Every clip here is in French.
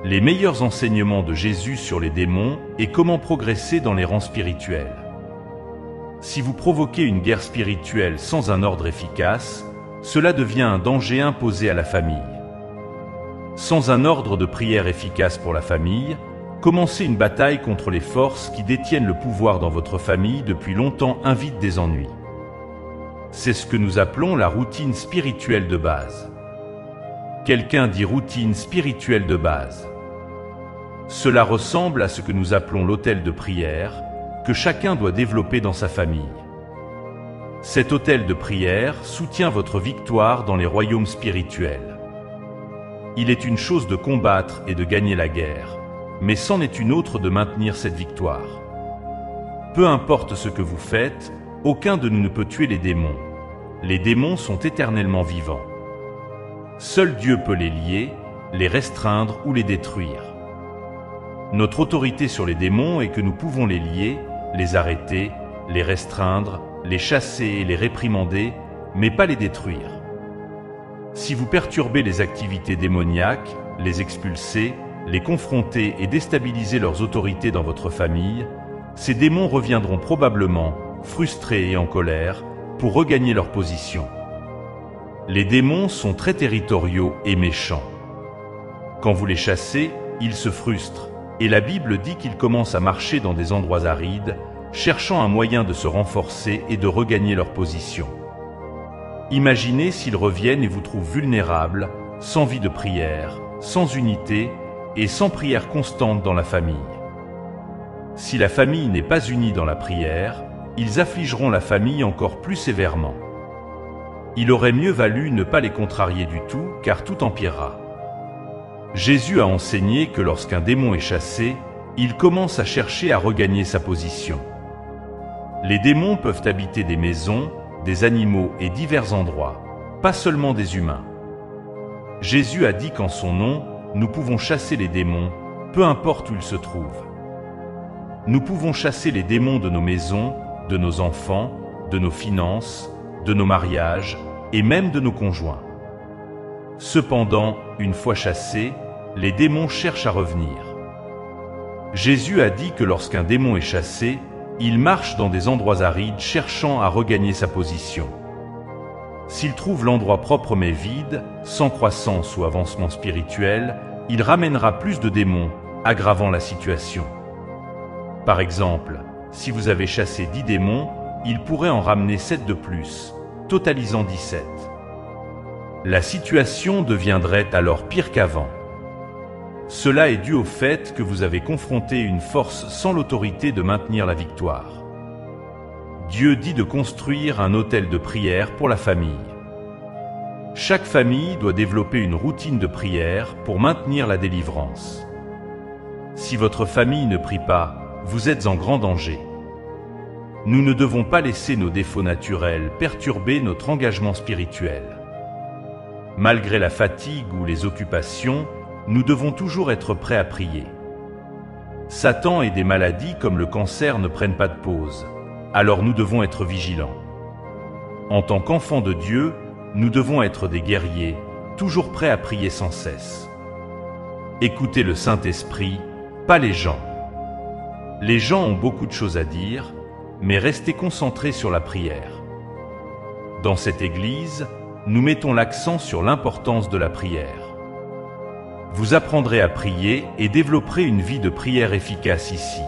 les meilleurs enseignements de Jésus sur les démons et comment progresser dans les rangs spirituels. Si vous provoquez une guerre spirituelle sans un ordre efficace, cela devient un danger imposé à la famille. Sans un ordre de prière efficace pour la famille, commencer une bataille contre les forces qui détiennent le pouvoir dans votre famille depuis longtemps invite des ennuis. C'est ce que nous appelons la routine spirituelle de base. Quelqu'un dit routine spirituelle de base. Cela ressemble à ce que nous appelons l'autel de prière, que chacun doit développer dans sa famille. Cet autel de prière soutient votre victoire dans les royaumes spirituels. Il est une chose de combattre et de gagner la guerre, mais c'en est une autre de maintenir cette victoire. Peu importe ce que vous faites, aucun de nous ne peut tuer les démons. Les démons sont éternellement vivants. Seul Dieu peut les lier, les restreindre ou les détruire. Notre autorité sur les démons est que nous pouvons les lier, les arrêter, les restreindre, les chasser et les réprimander, mais pas les détruire. Si vous perturbez les activités démoniaques, les expulsez, les confronter et déstabiliser leurs autorités dans votre famille, ces démons reviendront probablement, frustrés et en colère, pour regagner leur position. Les démons sont très territoriaux et méchants. Quand vous les chassez, ils se frustrent, et la Bible dit qu'ils commencent à marcher dans des endroits arides, cherchant un moyen de se renforcer et de regagner leur position. Imaginez s'ils reviennent et vous trouvent vulnérables, sans vie de prière, sans unité et sans prière constante dans la famille. Si la famille n'est pas unie dans la prière, ils affligeront la famille encore plus sévèrement. Il aurait mieux valu ne pas les contrarier du tout, car tout empirera. Jésus a enseigné que lorsqu'un démon est chassé, il commence à chercher à regagner sa position. Les démons peuvent habiter des maisons, des animaux et divers endroits, pas seulement des humains. Jésus a dit qu'en son nom, nous pouvons chasser les démons, peu importe où ils se trouvent. Nous pouvons chasser les démons de nos maisons, de nos enfants, de nos finances, de nos mariages et même de nos conjoints. Cependant, une fois chassés, les démons cherchent à revenir. Jésus a dit que lorsqu'un démon est chassé, il marche dans des endroits arides cherchant à regagner sa position. S'il trouve l'endroit propre mais vide, sans croissance ou avancement spirituel, il ramènera plus de démons, aggravant la situation. Par exemple, si vous avez chassé 10 démons, il pourrait en ramener 7 de plus, totalisant 17. La situation deviendrait alors pire qu'avant. Cela est dû au fait que vous avez confronté une force sans l'autorité de maintenir la victoire. Dieu dit de construire un autel de prière pour la famille. Chaque famille doit développer une routine de prière pour maintenir la délivrance. Si votre famille ne prie pas, vous êtes en grand danger. Nous ne devons pas laisser nos défauts naturels perturber notre engagement spirituel. Malgré la fatigue ou les occupations, nous devons toujours être prêts à prier. Satan et des maladies comme le cancer ne prennent pas de pause, alors nous devons être vigilants. En tant qu'enfants de Dieu, nous devons être des guerriers, toujours prêts à prier sans cesse. Écoutez le Saint-Esprit, pas les gens. Les gens ont beaucoup de choses à dire, mais restez concentrés sur la prière. Dans cette Église, nous mettons l'accent sur l'importance de la prière. Vous apprendrez à prier et développerez une vie de prière efficace ici.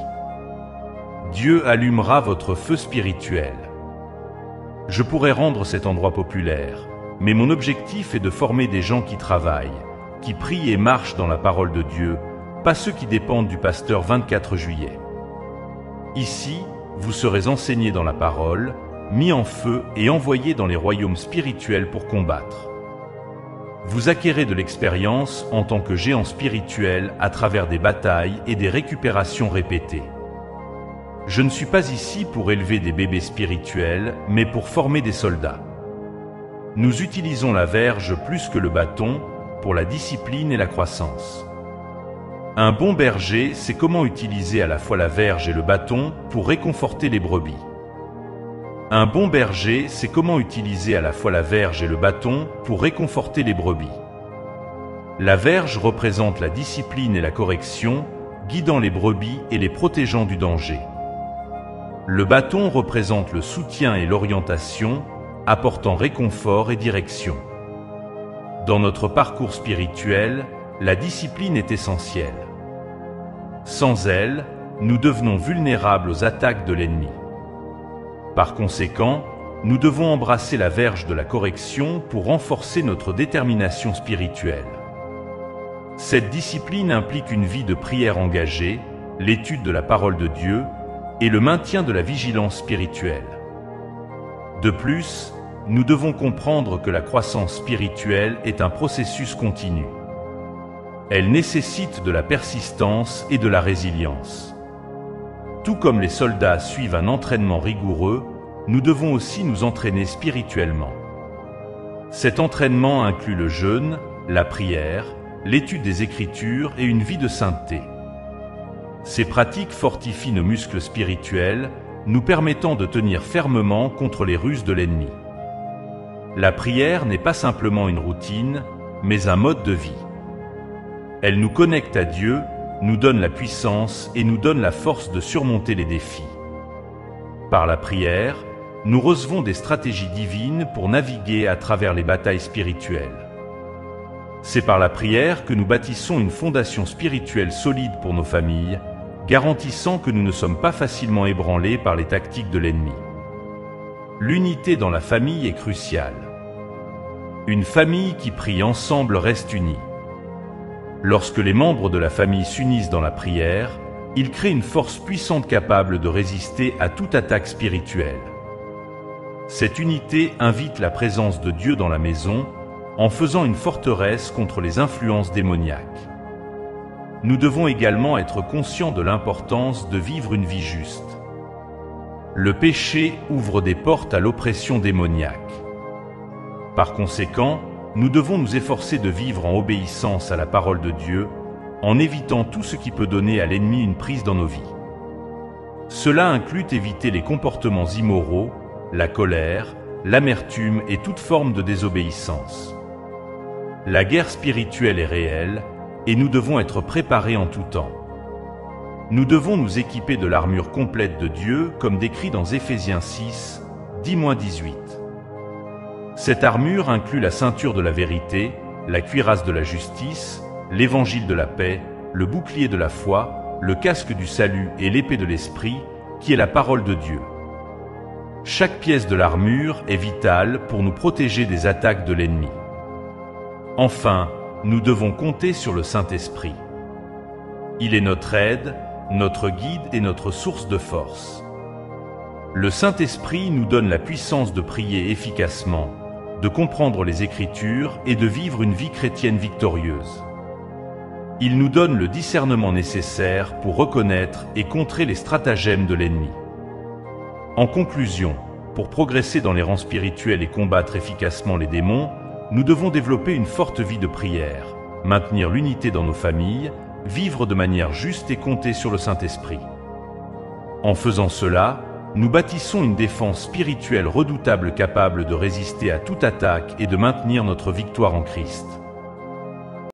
Dieu allumera votre feu spirituel. Je pourrais rendre cet endroit populaire, mais mon objectif est de former des gens qui travaillent, qui prient et marchent dans la parole de Dieu, pas ceux qui dépendent du pasteur 24 juillet. Ici, vous serez enseignés dans la parole, mis en feu et envoyés dans les royaumes spirituels pour combattre. Vous acquérez de l'expérience en tant que géant spirituel à travers des batailles et des récupérations répétées. Je ne suis pas ici pour élever des bébés spirituels, mais pour former des soldats. Nous utilisons la verge plus que le bâton pour la discipline et la croissance. Un bon berger sait comment utiliser à la fois la verge et le bâton pour réconforter les brebis. Un bon berger sait comment utiliser à la fois la verge et le bâton pour réconforter les brebis. La verge représente la discipline et la correction, guidant les brebis et les protégeant du danger. Le bâton représente le soutien et l'orientation, apportant réconfort et direction. Dans notre parcours spirituel, la discipline est essentielle. Sans elle, nous devenons vulnérables aux attaques de l'ennemi. Par conséquent, nous devons embrasser la verge de la correction pour renforcer notre détermination spirituelle. Cette discipline implique une vie de prière engagée, l'étude de la parole de Dieu et le maintien de la vigilance spirituelle. De plus, nous devons comprendre que la croissance spirituelle est un processus continu. Elle nécessite de la persistance et de la résilience. Tout comme les soldats suivent un entraînement rigoureux, nous devons aussi nous entraîner spirituellement. Cet entraînement inclut le jeûne, la prière, l'étude des Écritures et une vie de sainteté. Ces pratiques fortifient nos muscles spirituels, nous permettant de tenir fermement contre les ruses de l'ennemi. La prière n'est pas simplement une routine, mais un mode de vie. Elle nous connecte à Dieu, nous donne la puissance et nous donne la force de surmonter les défis. Par la prière, nous recevons des stratégies divines pour naviguer à travers les batailles spirituelles. C'est par la prière que nous bâtissons une fondation spirituelle solide pour nos familles, garantissant que nous ne sommes pas facilement ébranlés par les tactiques de l'ennemi. L'unité dans la famille est cruciale. Une famille qui prie ensemble reste unie. Lorsque les membres de la famille s'unissent dans la prière, ils créent une force puissante capable de résister à toute attaque spirituelle. Cette unité invite la présence de Dieu dans la maison, en faisant une forteresse contre les influences démoniaques. Nous devons également être conscients de l'importance de vivre une vie juste. Le péché ouvre des portes à l'oppression démoniaque. Par conséquent, nous devons nous efforcer de vivre en obéissance à la parole de Dieu, en évitant tout ce qui peut donner à l'ennemi une prise dans nos vies. Cela inclut éviter les comportements immoraux, la colère, l'amertume et toute forme de désobéissance. La guerre spirituelle est réelle et nous devons être préparés en tout temps. Nous devons nous équiper de l'armure complète de Dieu comme décrit dans Éphésiens 6, 10-18. Cette armure inclut la ceinture de la vérité, la cuirasse de la justice, l'évangile de la paix, le bouclier de la foi, le casque du salut et l'épée de l'esprit, qui est la parole de Dieu. Chaque pièce de l'armure est vitale pour nous protéger des attaques de l'ennemi. Enfin, nous devons compter sur le Saint-Esprit. Il est notre aide, notre guide et notre source de force. Le Saint-Esprit nous donne la puissance de prier efficacement, de comprendre les Écritures et de vivre une vie chrétienne victorieuse. Il nous donne le discernement nécessaire pour reconnaître et contrer les stratagèmes de l'ennemi. En conclusion, pour progresser dans les rangs spirituels et combattre efficacement les démons, nous devons développer une forte vie de prière, maintenir l'unité dans nos familles, vivre de manière juste et compter sur le Saint-Esprit. En faisant cela, nous bâtissons une défense spirituelle redoutable capable de résister à toute attaque et de maintenir notre victoire en Christ.